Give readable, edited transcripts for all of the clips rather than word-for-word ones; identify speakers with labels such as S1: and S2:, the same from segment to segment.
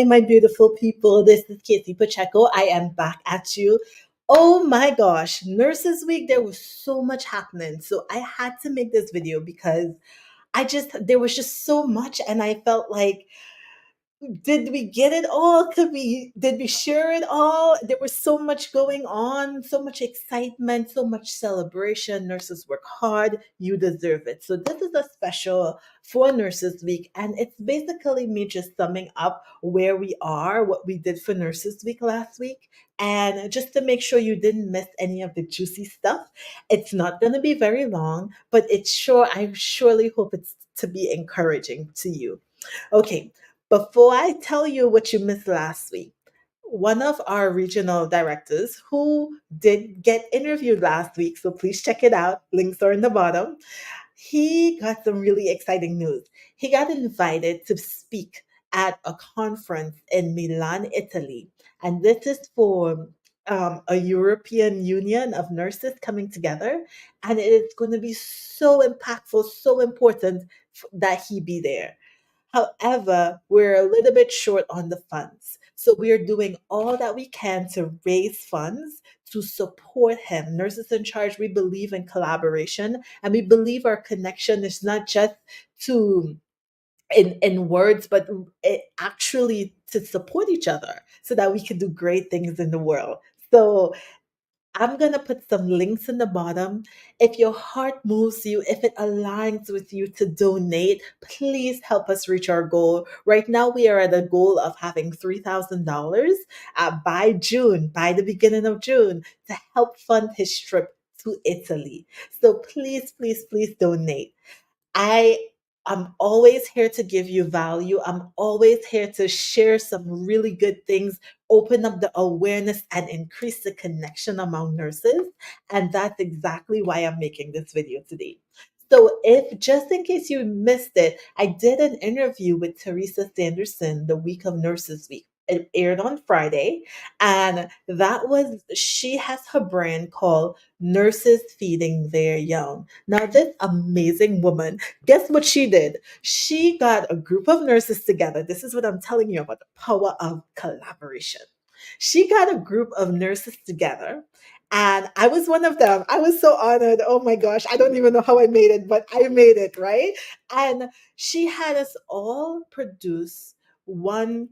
S1: Hi, my beautiful people. This is Casey Pacheco. I am back at you. Oh my gosh, Nurses Week, there was so much happening. So I had to make this video because there was just so much, and I felt like, did we get it all? Did we share it all? There was so much going on, so much excitement, so much celebration. Nurses work hard. You deserve it. So this is a special for Nurses Week. And it's basically me just summing up where we are, what we did for Nurses Week last week. And just to make sure you didn't miss any of the juicy stuff. It's not going to be very long, but I surely hope it's to be encouraging to you. Okay, before I tell you what you missed last week, one of our regional directors who did get interviewed last week, so please check it out. Links are in the bottom. He got some really exciting news. He got invited to speak at a conference in Milan, Italy. And this is for a European Union of nurses coming together. And it is going to be so impactful, so important that he be there. However, we're a little bit short on the funds. So we are doing all that we can to raise funds to support him. Nurses in Charge, we believe in collaboration, and we believe our connection is not just to in words, but it actually to support each other so that we can do great things in the world. So I'm going to put some links in the bottom. If your heart moves you, if it aligns with you to donate, please help us reach our goal. Right now, we are at a goal of having $3,000 by June, by the beginning of June, to help fund his trip to Italy. So please, please, please donate. I am always here to give you value. I'm always here to share some really good things, open up the awareness and increase the connection among nurses. And that's exactly why I'm making this video today. So if just in case you missed it, I did an interview with Teresa Sanderson the week of Nurses Week. It aired on Friday, and she has her brand called Nurses Feeding Their Young. Now, this amazing woman, guess what she did? She got a group of nurses together. This is what I'm telling you about the power of collaboration. She got a group of nurses together, and I was one of them. I was so honored. Oh my gosh, I don't even know how I made it, but I made it, right? And she had us all produce one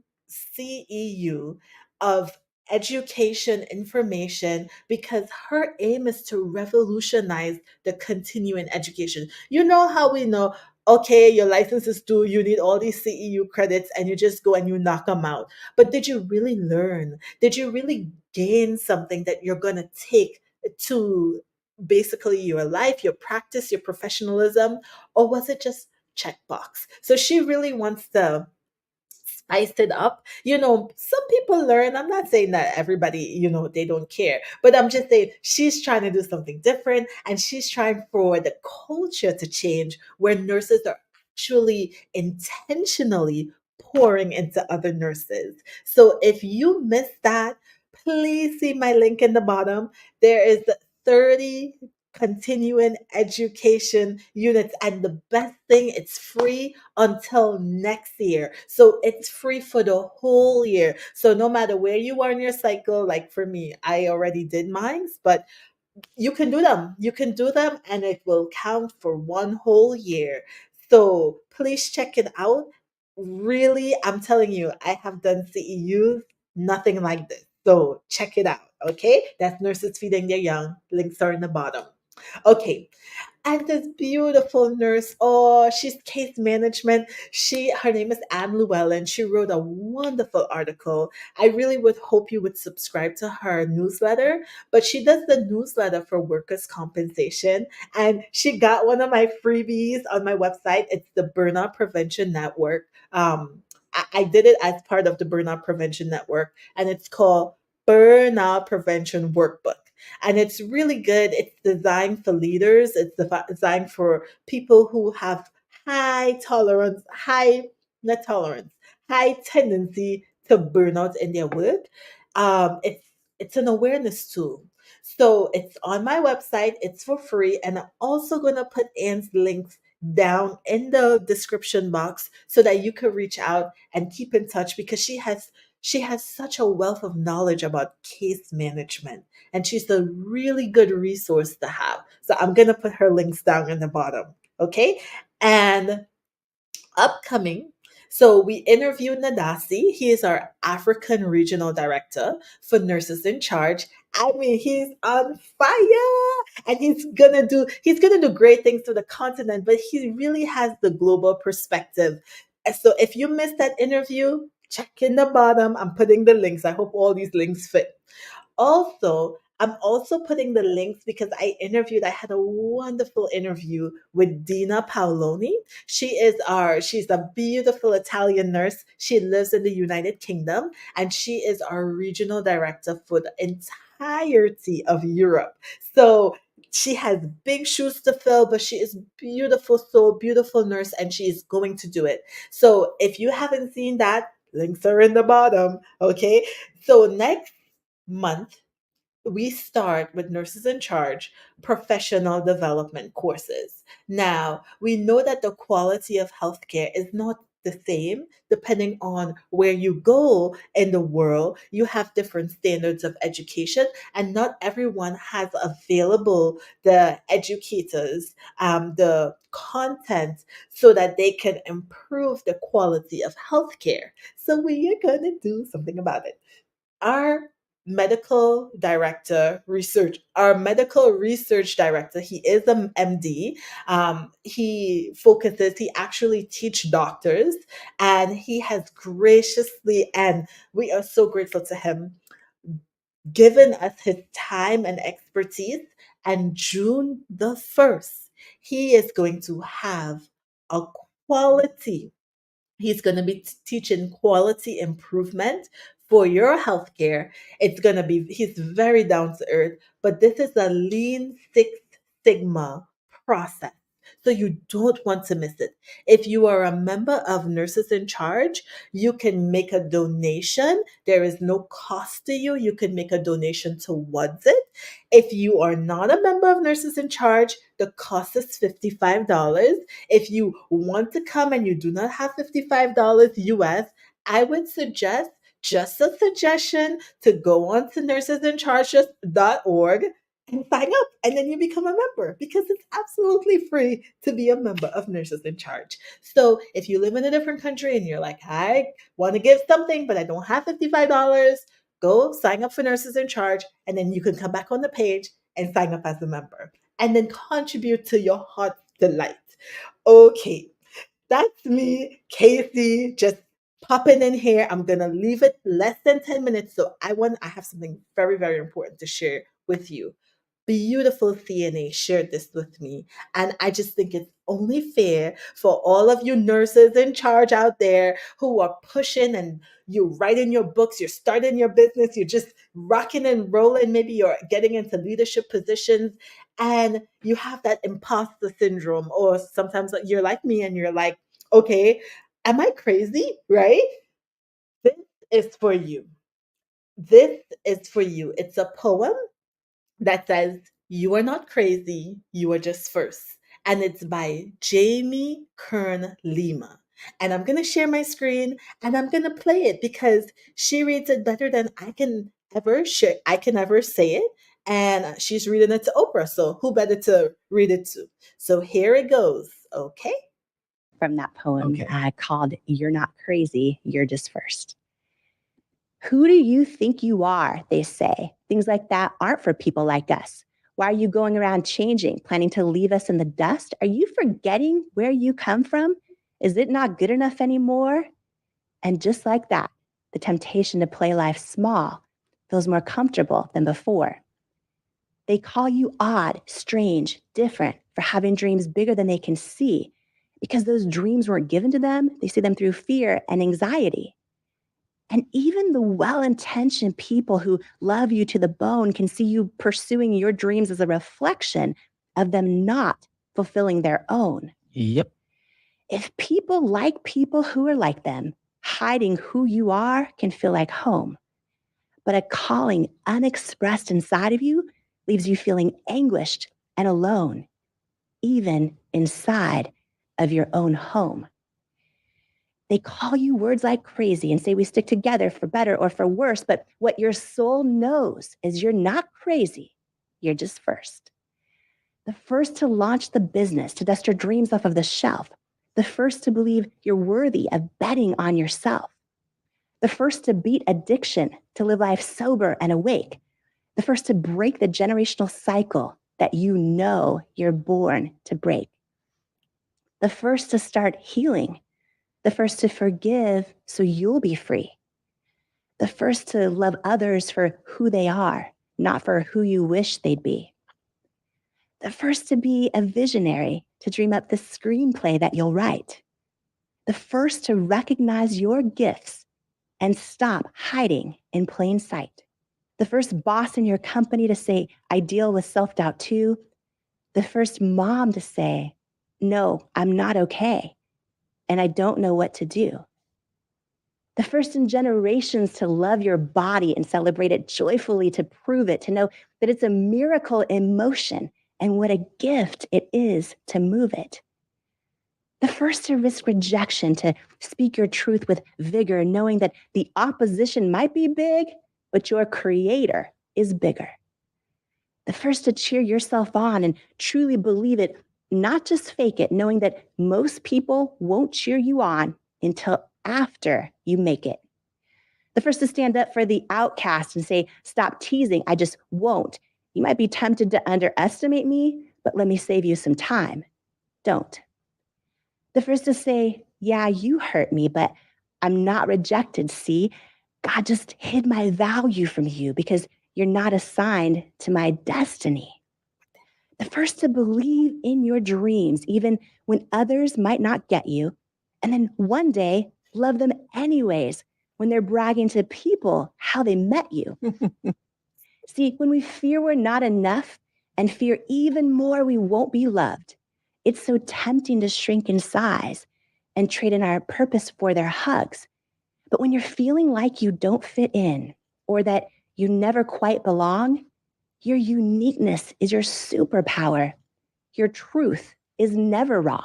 S1: CEU of education information because her aim is to revolutionize the continuing education. You know how we know, okay, your license is due, you need all these CEU credits, and you just go and you knock them out. But did you really learn? Did you really gain something that you're going to take to basically your life, your practice, your professionalism? Or was it just checkbox? So she really wants to spice it up. Some people learn. I'm not saying that everybody, they don't care, but I'm just saying she's trying to do something different, and she's trying for the culture to change where nurses are actually intentionally pouring into other nurses. So if you missed that, please see my link in the bottom. There is 30 continuing education units, and the best thing, it's free until next year. So it's free for the whole year. So no matter where you are in your cycle, like for me, I already did mine, but you can do them. You can do them, and it will count for one whole year. So please check it out. Really, I'm telling you, I have done CEUs, nothing like this. So check it out. Okay. That's Nurses Feeding Their Young. Links are in the bottom. Okay, and this beautiful nurse, oh, she's case management. Her name is Anne Llewellyn. She wrote a wonderful article. I really would hope you would subscribe to her newsletter, but she does the newsletter for workers' compensation, and she got one of my freebies on my website. It's the Burnout Prevention Network. I did it as part of the Burnout Prevention Network, and it's called Burnout Prevention Workbook, and it's really good. It's designed for leaders. It's designed for people who have high tolerance, high not tolerance, high tendency to burnout in their work. It's an awareness tool. So it's on my website. It's for free, and I'm also gonna put Anne's links down in the description box so that you can reach out and keep in touch, because she has such a wealth of knowledge about case management, and she's a really good resource to have. So I'm going to put her links down in the bottom. Okay. And upcoming. So we interviewed Ndasi. He is our African regional director for Nurses in Charge. I mean, he's on fire, and he's gonna do great things to the continent, but he really has the global perspective. And so if you missed that interview, check in the bottom. I'm putting the links. I hope all these links fit. Also, I'm also putting the links because I had a wonderful interview with Dina Paoloni. She's a beautiful Italian nurse. She lives in the United Kingdom, and she is our regional director for the entirety of Europe. So she has big shoes to fill, but she is beautiful, so beautiful nurse, and she is going to do it. So if you haven't seen that, links are in the bottom. Okay. So next month, we start with Nurses in Charge professional development courses. Now, we know that the quality of healthcare is not the same depending on where you go in the world. You have different standards of education, and not everyone has available the educators, the content, so that they can improve the quality of healthcare. So, we are going to do something about it. Our medical research director, he is an MD. He actually teach doctors, and he has graciously, and we are so grateful to him, given us his time and expertise. And June the 1st, he is going to have a quality He's going to be teaching quality improvement for your healthcare. He's very down to earth, but this is a Lean Six Sigma process. So you don't want to miss it. If you are a member of Nurses in Charge, you can make a donation. There is no cost to you. You can make a donation towards it. If you are not a member of Nurses in Charge, the cost is $55. If you want to come and you do not have $55 US, I would suggest, just a suggestion, to go on to nursesinCharge.org and sign up, and then you become a member, because it's absolutely free to be a member of Nurses in Charge. So if you live in a different country and you're like, I want to give something, but I don't have $55, go sign up for Nurses in Charge, and then you can come back on the page and sign up as a member, and then contribute to your heart's delight. Okay, that's me, Casey, just popping in here. I'm gonna leave it less than 10 minutes. So I have something very, very important to share with you. Beautiful CNA shared this with me. And I just think it's only fair for all of you nurses in charge out there who are pushing, and you're writing your books, you're starting your business, you're just rocking and rolling. Maybe you're getting into leadership positions, and you have that imposter syndrome, or sometimes you're like me and you're like, okay, am I crazy? Right? This is for you. This is for you. It's a poem that says, "You are not crazy, you are just first." And it's by Jamie Kern Lima. And I'm going to share my screen and I'm going to play it because she reads it better than I can ever say it. And she's reading it to Oprah. So who better to read it to? So here it goes. Okay.
S2: From that poem called You're Not Crazy, You're Just First. Who do you think you are? They say. Things like that aren't for people like us. Why are you going around changing, planning to leave us in the dust? Are you forgetting where you come from? Is it not good enough anymore? And just like that, the temptation to play life small feels more comfortable than before. They call you odd, strange, different for having dreams bigger than they can see, because those dreams weren't given to them. They see them through fear and anxiety. And even the well-intentioned people who love you to the bone can see you pursuing your dreams as a reflection of them not fulfilling their own.
S3: Yep.
S2: If people like people who are like them, hiding who you are can feel like home. But a calling unexpressed inside of you leaves you feeling anguished and alone, even inside of your own home. They call you words like crazy and say we stick together for better or for worse, but what your soul knows is you're not crazy. You're just first. The first to launch the business, to dust your dreams off of the shelf. The first to believe you're worthy of betting on yourself. The first to beat addiction, to live life sober and awake. The first to break the generational cycle that you know you're born to break. The first to start healing. The first to forgive so you'll be free. The first to love others for who they are, not for who you wish they'd be. The first to be a visionary, to dream up the screenplay that you'll write. The first to recognize your gifts and stop hiding in plain sight. The first boss in your company to say, I deal with self-doubt too. The first mom to say, no, I'm not okay, and I don't know what to do. The first in generations to love your body and celebrate it joyfully, to prove it, to know that it's a miracle in motion and what a gift it is to move it. The first to risk rejection, to speak your truth with vigor, knowing that the opposition might be big, but your creator is bigger. The first to cheer yourself on and truly believe it, not just fake it, knowing that most people won't cheer you on until after you make it. The first to stand up for the outcast and say, stop teasing, I just won't. You might be tempted to underestimate me, but let me save you some time. Don't. The first to say, yeah, you hurt me, but I'm not rejected. See, God just hid my value from you because you're not assigned to my destiny. The first to believe in your dreams, even when others might not get you. And then one day, love them anyways when they're bragging to people how they met you. See, when we fear we're not enough and fear even more we won't be loved, it's so tempting to shrink in size and trade in our purpose for their hugs. But when you're feeling like you don't fit in or that you never quite belong, your uniqueness is your superpower. Your truth is never wrong.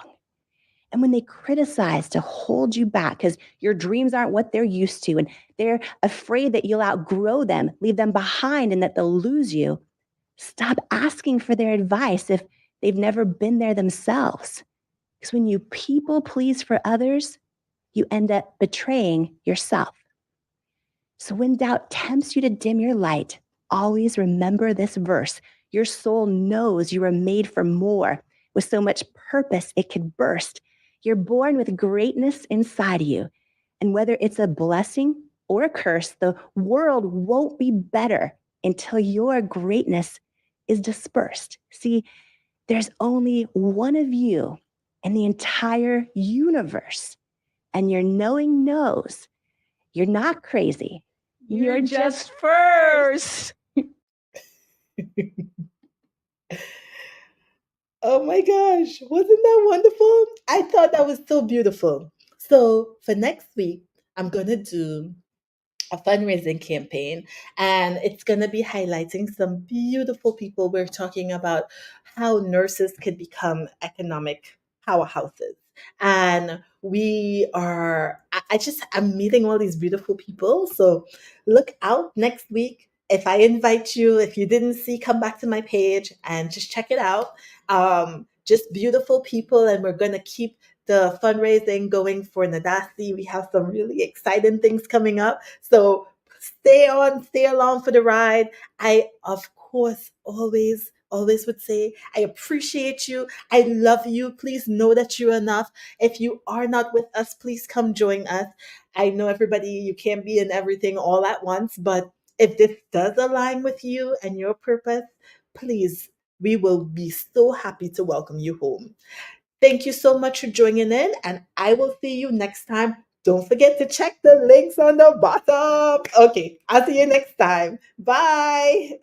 S2: And when they criticize to hold you back because your dreams aren't what they're used to and they're afraid that you'll outgrow them, leave them behind, and that they'll lose you, stop asking for their advice if they've never been there themselves. Because when you people please for others, you end up betraying yourself. So when doubt tempts you to dim your light, always remember this verse. Your soul knows you are made for more, with so much purpose it could burst. You're born with greatness inside of you. And whether it's a blessing or a curse, the world won't be better until your greatness is dispersed. See, there's only one of you in the entire universe, and your knowing knows you're not crazy. You're just first.
S1: Oh my gosh, wasn't that wonderful? I thought that was so beautiful. So for next week, I'm going to do a fundraising campaign, and it's going to be highlighting some beautiful people. We're talking about how nurses could become economic powerhouses. And I'm meeting all these beautiful people. So look out next week. If I invite you, if you didn't see, come back to my page and just check it out. Just beautiful people, and we're going to keep the fundraising going for Ndasi. We have some really exciting things coming up. So stay along for the ride. I, of course, always would say, I appreciate you. I love you. Please know that you're enough. If you are not with us, please come join us. I know everybody, you can't be in everything all at once, but if this does align with you and your purpose, please, we will be so happy to welcome you home. Thank you so much for joining in, and I will see you next time. Don't forget to check the links on the bottom. Okay, I'll see you next time. Bye.